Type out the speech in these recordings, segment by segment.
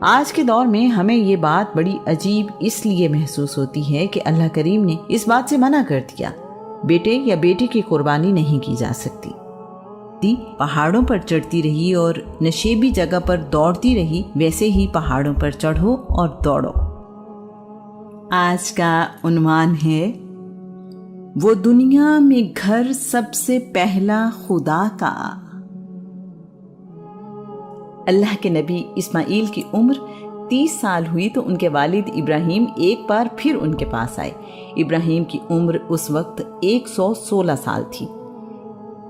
آج کے دور میں ہمیں یہ بات بڑی عجیب اس لیے محسوس ہوتی ہے کہ اللہ کریم نے اس بات سے منع کر دیا، بیٹے یا بیٹی کی قربانی نہیں کی جا سکتی۔ پہاڑوں پر چڑھتی رہی اور نشیبی جگہ پر دوڑتی رہی، ویسے ہی پہاڑوں پر چڑھو اور دوڑو۔ آج کا عنوان ہے وہ دنیا میں گھر سب سے پہلا خدا کا۔ اللہ کے نبی اسماعیل کی عمر 30 سال ہوئی تو ان کے والد ابراہیم ایک بار پھر ان کے پاس آئے۔ ابراہیم کی عمر اس وقت 116 سال تھی۔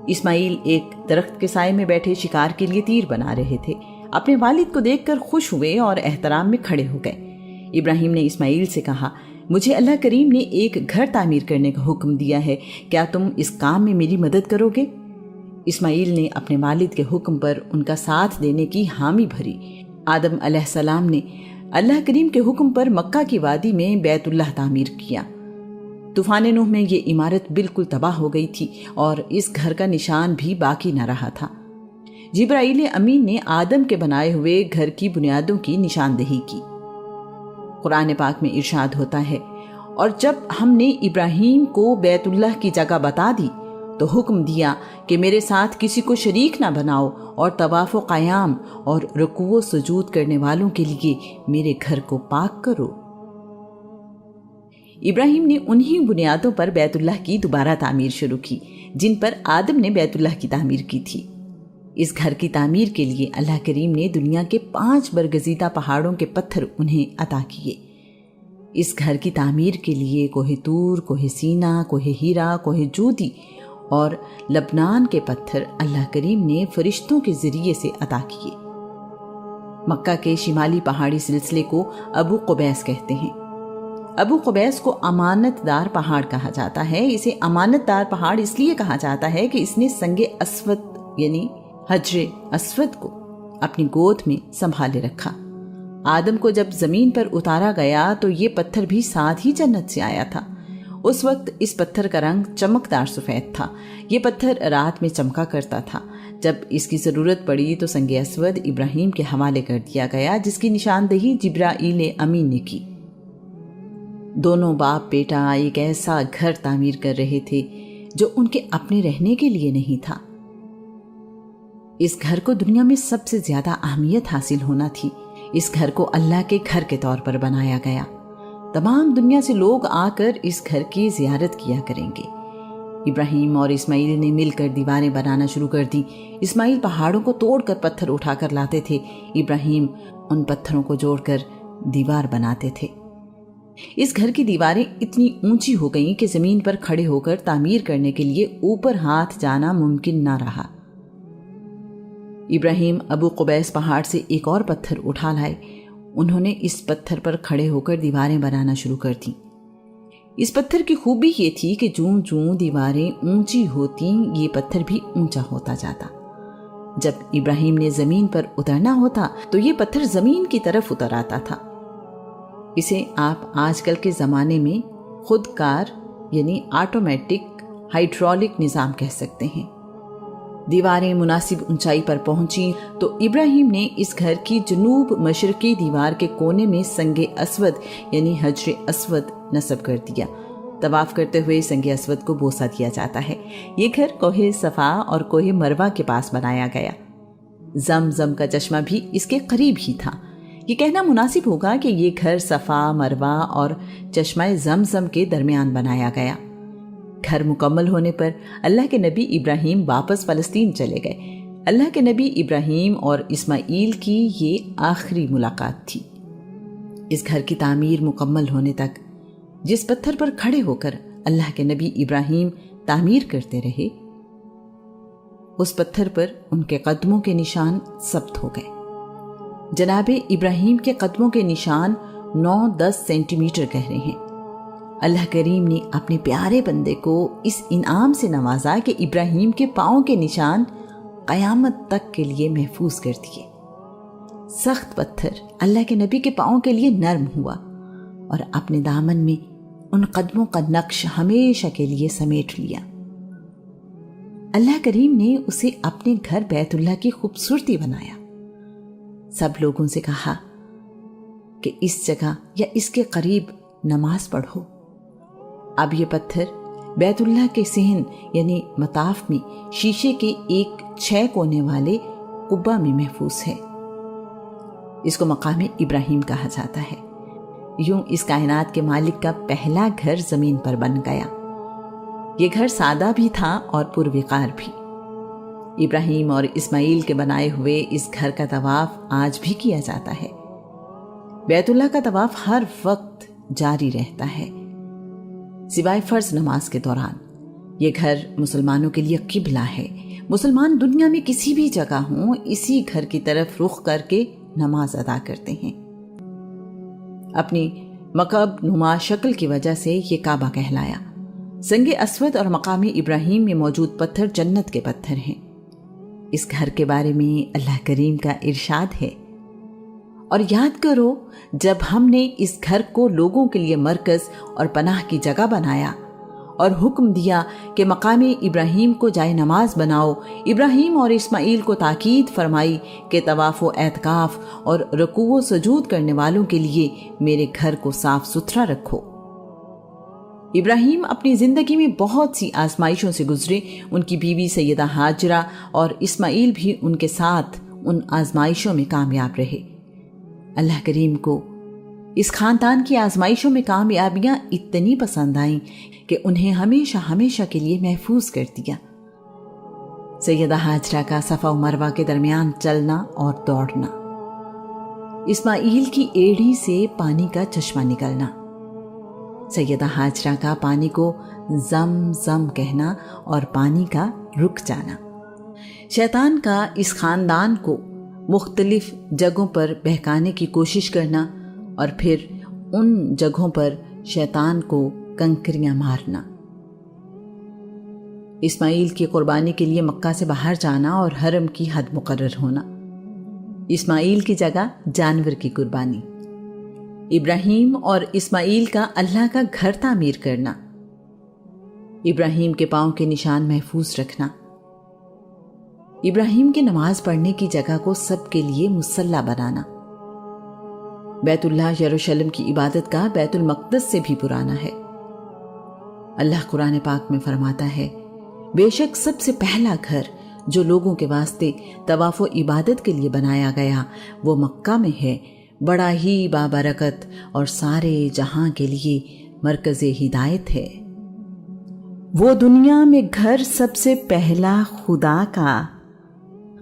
اسماعیل ایک درخت کے سائے میں بیٹھے شکار کے لیے تیر بنا رہے تھے۔ اپنے والد کو دیکھ کر خوش ہوئے اور احترام میں کھڑے ہو گئے۔ ابراہیم نے اسماعیل سے کہا، مجھے اللہ کریم نے ایک گھر تعمیر کرنے کا حکم دیا ہے، کیا تم اس کام میں میری مدد کرو گے؟ اسماعیل نے اپنے والد کے حکم پر ان کا ساتھ دینے کی حامی بھری۔ آدم علیہ السلام نے اللہ کریم کے حکم پر مکہ کی وادی میں بیت اللہ تعمیر کیا۔ طوفان نوح میں یہ عمارت بالکل تباہ ہو گئی تھی اور اس گھر کا نشان بھی باقی نہ رہا تھا۔ جبرائیل امین نے آدم کے بنائے ہوئے گھر کی بنیادوں کی نشاندہی کی۔ قرآن پاک میں ارشاد ہوتا ہے، اور جب ہم نے ابراہیم کو بیت اللہ کی جگہ بتا دی تو حکم دیا کہ میرے ساتھ کسی کو شریک نہ بناؤ اور طواف و قیام اور رکوع و سجود کرنے والوں کے لیے میرے گھر کو پاک کرو۔ ابراہیم نے انہی بنیادوں پر بیت اللہ کی دوبارہ تعمیر شروع کی جن پر آدم نے بیت اللہ کی تعمیر کی تھی۔ اس گھر کی تعمیر کے لیے اللہ کریم نے دنیا کے 5 برگزیدہ پہاڑوں کے پتھر انہیں عطا کیے۔ اس گھر کی تعمیر کے لیے کوہ طور، کوہ سینا، کوہ ہیرا، کوہ جودی اور لبنان کے پتھر اللہ کریم نے فرشتوں کے ذریعے سے عطا کیے۔ مکہ کے شمالی پہاڑی سلسلے کو ابو قبیس کہتے ہیں۔ ابو قبیس کو امانت دار پہاڑ کہا جاتا ہے۔ اسے امانت دار پہاڑ اس لیے کہا جاتا ہے کہ اس نے سنگ اسود یعنی حجر اسود کو اپنی گود میں سنبھالے رکھا۔ آدم کو جب زمین پر اتارا گیا تو یہ پتھر بھی ساتھ ہی جنت سے آیا تھا۔ اس وقت اس پتھر کا رنگ چمکدار سفید تھا۔ یہ پتھر رات میں چمکا کرتا تھا۔ جب اس کی ضرورت پڑی تو سنگ اسود ابراہیم کے حوالے کر دیا گیا، جس کی نشاندہی جبرائیل امین نے کی۔ دونوں باپ بیٹا ایک ایسا گھر تعمیر کر رہے تھے جو ان کے اپنے رہنے کے لیے نہیں تھا۔ اس گھر کو دنیا میں سب سے زیادہ اہمیت حاصل ہونا تھی۔ اس گھر کو اللہ کے گھر کے طور پر بنایا گیا۔ تمام دنیا سے لوگ آ کر اس گھر کی زیارت کیا کریں گے۔ ابراہیم اور اسماعیل نے مل کر دیواریں بنانا شروع کر دی۔ اسماعیل پہاڑوں کو توڑ کر پتھر اٹھا کر لاتے تھے، ابراہیم ان پتھروں کو جوڑ کر دیوار بناتے تھے۔ اس گھر کی دیواریں اتنی اونچی ہو گئیں کہ زمین پر کھڑے ہو کر تعمیر کرنے کے لیے اوپر ہاتھ جانا ممکن نہ رہا۔ ابراہیم ابو قبیس پہاڑ سے ایک اور پتھر اٹھا لائے۔ انہوں نے اس پتھر پر کھڑے ہو کر دیواریں بنانا شروع کر دیں۔ اس پتھر کی خوبی یہ تھی کہ جوں جوں دیواریں اونچی ہوتیں یہ پتھر بھی اونچا ہوتا جاتا۔ جب ابراہیم نے زمین پر اترنا ہوتا تو یہ پتھر زمین کی طرف اتر آتا تھا۔ اسے آپ آج کل کے زمانے میں خود کار یعنی آٹومیٹک ہائیڈرولک نظام کہہ سکتے ہیں۔ دیواریں مناسب اونچائی پر پہنچیں تو ابراہیم نے اس گھر کی جنوب مشرقی دیوار کے کونے میں سنگ اسود یعنی حجر اسود نصب کر دیا۔ طواف کرتے ہوئے سنگ اسود کو بوسہ دیا جاتا ہے۔ یہ گھر کوہ صفا اور کوہ مروہ کے پاس بنایا گیا۔ زمزم کا چشمہ بھی اس کے قریب ہی تھا۔ یہ کہنا مناسب ہوگا کہ یہ گھر صفا، مروہ اور چشمہ زمزم کے درمیان بنایا گیا۔ گھر مکمل ہونے پر اللہ کے نبی ابراہیم واپس فلسطین چلے گئے۔ اللہ کے نبی ابراہیم اور اسماعیل کی یہ آخری ملاقات تھی۔ اس گھر کی تعمیر مکمل ہونے تک جس پتھر پر کھڑے ہو کر اللہ کے نبی ابراہیم تعمیر کرتے رہے، اس پتھر پر ان کے قدموں کے نشان ثبت ہو گئے۔ جناب ابراہیم کے قدموں کے نشان 9-10 سینٹی میٹر گہرے ہیں۔ اللہ کریم نے اپنے پیارے بندے کو اس انعام سے نوازا کہ ابراہیم کے پاؤں کے نشان قیامت تک کے لیے محفوظ کر دیے۔ سخت پتھر اللہ کے نبی کے پاؤں کے لیے نرم ہوا اور اپنے دامن میں ان قدموں کا نقش ہمیشہ کے لیے سمیٹ لیا۔ اللہ کریم نے اسے اپنے گھر بیت اللہ کی خوبصورتی بنایا۔ سب لوگوں سے کہا، کہ اس جگہ یا اس کے قریب نماز پڑھو۔ اب یہ پتھر بیت اللہ کے صحن یعنی مطاف میں شیشے کے ایک 6 کونے والے قبہ میں محفوظ ہے۔ اس کو مقام ابراہیم کہا جاتا ہے۔ یوں اس کائنات کے مالک کا پہلا گھر زمین پر بن گیا۔ یہ گھر سادہ بھی تھا اور پروقار بھی۔ ابراہیم اور اسماعیل کے بنائے ہوئے اس گھر کا طواف آج بھی کیا جاتا ہے۔ بیت اللہ کا طواف ہر وقت جاری رہتا ہے سوائے فرض نماز کے دوران۔ یہ گھر مسلمانوں کے لیے قبلہ ہے۔ مسلمان دنیا میں کسی بھی جگہ ہوں اسی گھر کی طرف رخ کر کے نماز ادا کرتے ہیں۔ اپنی مکعب نما شکل کی وجہ سے یہ کعبہ کہلایا۔ سنگ اسود اور مقام ابراہیم میں موجود پتھر جنت کے پتھر ہیں۔ اس گھر کے بارے میں اللہ کریم کا ارشاد ہے، اور یاد کرو جب ہم نے اس گھر کو لوگوں کے لیے مرکز اور پناہ کی جگہ بنایا اور حکم دیا کہ مقام ابراہیم کو جائے نماز بناؤ۔ ابراہیم اور اسماعیل کو تاکید فرمائی کہ طواف و اعتکاف اور رکوع و سجود کرنے والوں کے لیے میرے گھر کو صاف ستھرا رکھو۔ ابراہیم اپنی زندگی میں بہت سی آزمائشوں سے گزرے۔ ان کی بیوی سیدہ ہاجرہ اور اسماعیل بھی ان کے ساتھ ان آزمائشوں میں کامیاب رہے۔ اللہ کریم کو اس خاندان کی آزمائشوں میں کامیابیاں اتنی پسند آئیں کہ انہیں ہمیشہ ہمیشہ کے لیے محفوظ کر دیا۔ سیدہ ہاجرہ کا صفا و مروہ کے درمیان چلنا اور دوڑنا، اسماعیل کی ایڑی سے پانی کا چشمہ نکلنا، سیدہ ہاجرہ کا پانی کو زم زم کہنا اور پانی کا رک جانا، شیطان کا اس خاندان کو مختلف جگہوں پر بہکانے کی کوشش کرنا اور پھر ان جگہوں پر شیطان کو کنکریاں مارنا، اسماعیل کی قربانی کے لیے مکہ سے باہر جانا اور حرم کی حد مقرر ہونا، اسماعیل کی جگہ جانور کی قربانی، ابراہیم اور اسماعیل کا اللہ کا گھر تعمیر کرنا، ابراہیم کے پاؤں کے نشان محفوظ رکھنا، ابراہیم کی نماز پڑھنے کی جگہ کو سب کے لیے مصلی بنانا، بیت اللہ یروشلم کی عبادت کا بیت المقدس سے بھی پرانا ہے۔ اللہ قرآن پاک میں فرماتا ہے، بے شک سب سے پہلا گھر جو لوگوں کے واسطے طواف و عبادت کے لیے بنایا گیا وہ مکہ میں ہے، بڑا ہی بابرکت اور سارے جہاں کے لیے مرکز ہدایت ہے۔ وہ دنیا میں گھر سب سے پہلا خدا کا،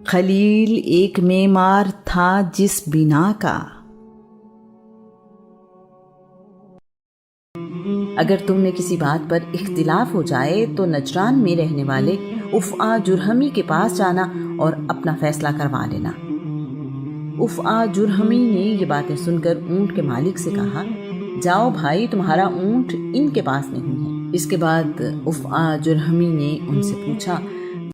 خلیل ایک معمار تھا جس بنا کا۔ اگر تم میں کسی بات پر اختلاف ہو جائے تو نجران میں رہنے والے افعا جرہمی کے پاس جانا اور اپنا فیصلہ کروا لینا۔ افعا جرہمی نے یہ باتیں سن کر اونٹ کے مالک سے کہا، جاؤ بھائی، تمہارا اونٹ ان کے پاس نہیں ہے۔ اس کے بعد افعا جرہمی نے ان سے پوچھا